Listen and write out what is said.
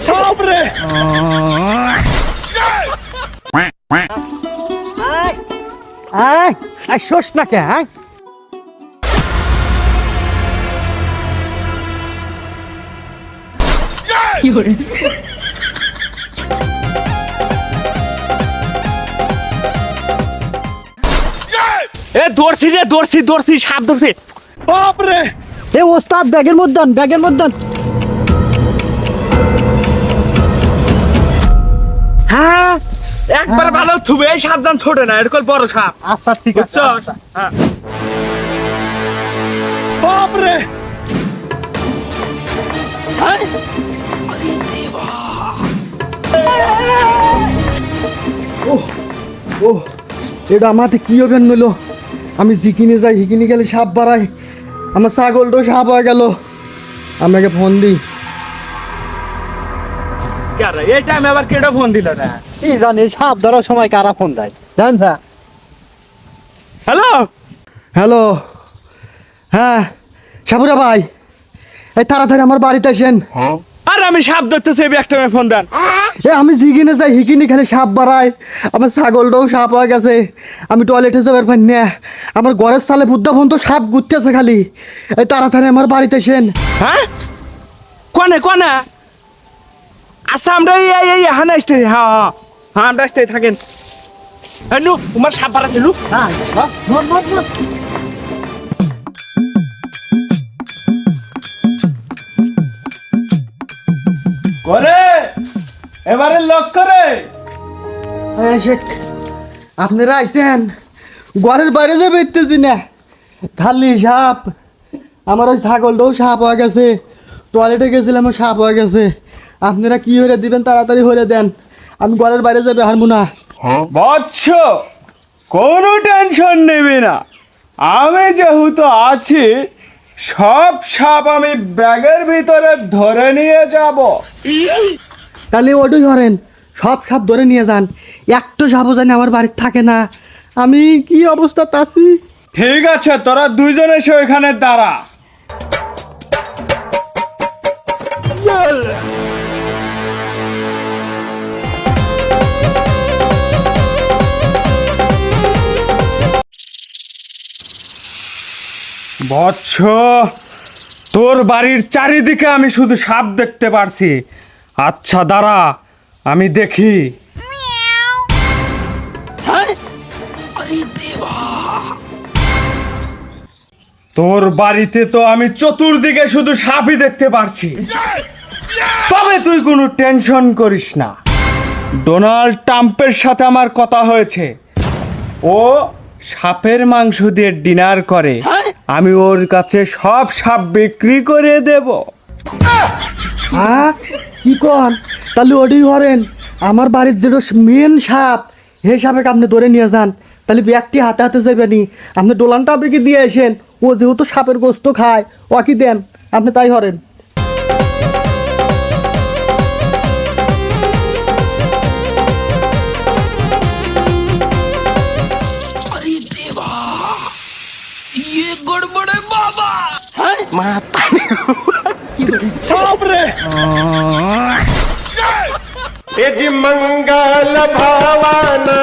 চাপ রে আয় শোস না কে হ্যাঁ এ দৌড়ছি সাপ ধরছি। বাপ রে এ ওস্তাদ ব্যাগের মধ্যে হ্যাঁ একবার ভালো থুবে এই সাবধান ছোট না এরকম বড় সাপ। আচ্ছা ঠিক আছে বুঝছো? হ্যাঁ। বাপ রে ও এটা আমাতে কি হবে নিল আমি জিকিনে যাই হিকিনি গেলে সাপ বাড়াই আমার ছাগলটাও সাপ হয়ে গেল আপনাকে ফোন দিই কারা এই টাইমে আবার কেডা ফোন দিল না? কি জানি সাপ ধরার সময় কারা ফোন দেয় জানেন স্যার হ্যালো হ্যালো হ্যাঁ সাপুরা ভাই এই তাড়াতাড়ি আমার বাড়িতে আসেন আর আমি সাপ ধরতেছি এই একটা ফোন দেন। এ আমি জিগিনে যাই হিকিনি খালি সাপ বাড়ায় আমার ছাগলটাও সাপ হয়ে গেছে আমি টয়লেটে যাবার পাই না আমার ঘরের সালে বুদ্ধা ফোন তো সাপ ঘুরতেছে খালি এই তাড়াতাড়ি আমার বাড়িতে আসেন হ্যাঁ কোনে আচ্ছা আমরা এই হানা আসতে হ্যাঁ আমরা আসতে থাকেন। নু তোমার সাপ বাড়াতে লু করে এবারে লক করে শেখ আপনারা আইসেন ঘরের বাইরে যে বেরতেছি না খালি সাপ আমার ওই ছাগলটাও সাপ হয়ে গেছে টয়লেটে গেছিলাম সাপ হয়ে গেছে আপনারা কি হরে দিবেন তাড়াতাড়ি হরে দেন আমি ঘরের বাইরে যাবে হারমু না বৎস কোনো টেনশন নেবে না আমি যেহেতু আছি সব সাপ আমি ব্যাগের ভিতরে ধরে নিয়ে যাব। তাহলে ওটাই হরেন সব সাপ ধরে নিয়ে যান একটা সাপও জানি আমার বাড়িতে থাকে না আমি কি অবস্থাতে আছি ঠিক আছে তোরা দুইজন এসে ওইখানে দাঁড়া। বৎস তোর বাড়ির চারিদিকে আমি শুধু সাপ দেখতে পারছি। আচ্ছা দাঁড়া আমি দেখি। তোর বাড়িতে তো আমি চতুর্দিকে শুধু সাপই দেখতে পারছি। তবে তুই কোনো টেনশন করিস না, ডোনাল্ড ট্রাম্পের সাথে আমার কথা হয়েছে, ও সাপের মাংস দিয়ে ডিনার করে, আমি ওর কাছে সব সাপ বিক্রি করে দেব। হ্যাঁ কি কন তাহলে ওটাই হরেন আমার বাড়ির যেটা মেন সাপ হে সাপে আপনি ধরে নিয়ে যান তাহলে ব্যাগটি হাতে হাতে যাবেনি আপনি ডোলানটা আপনাকে দিয়ে আসেন ও যেহেতু সাপের গোস্ত খায় ও কি দেন আপনি তাই হরেন চাপ রে यजि मंगल भावाना